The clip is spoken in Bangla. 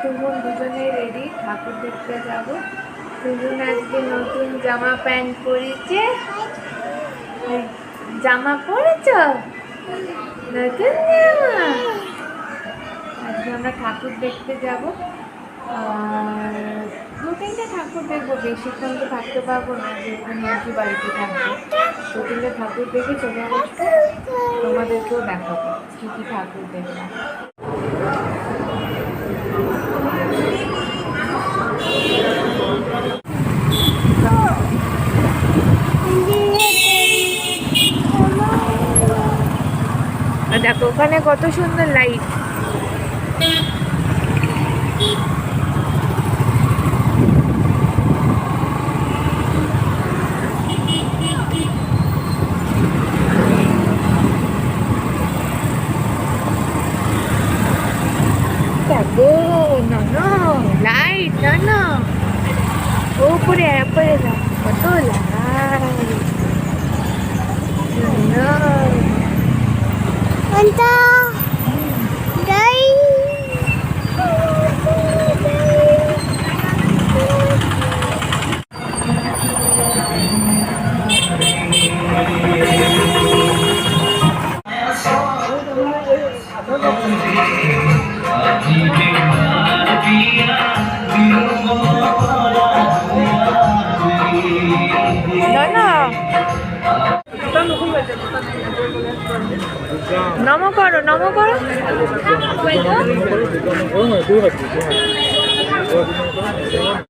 তুমুল দুজনে রেডি ঠাকুর দেখতে যাব। তুমুল আজকে নতুন জামা প্যান্ট পরেছে। জামা পরেছ? নতুন জামা। আজকে আমরা ঠাকুর দেখতে যাব। আর দু তিনটে ঠাকুর দেখবো, বেশিক্ষণ তো থাকতে পারবো না, যেহেতু নিয়েছি বাড়িতে থাকবো। দু তিনটে ঠাকুর দেখে চলে আসবো, তোমাদেরকেও দেখাবো কী কী ঠাকুর দেখলাম। দেখো ওখানে কত সুন্দর লাইট। দেখো না লাইট না উপরে উপরে কত লাইট। নমো করো, নমো করো।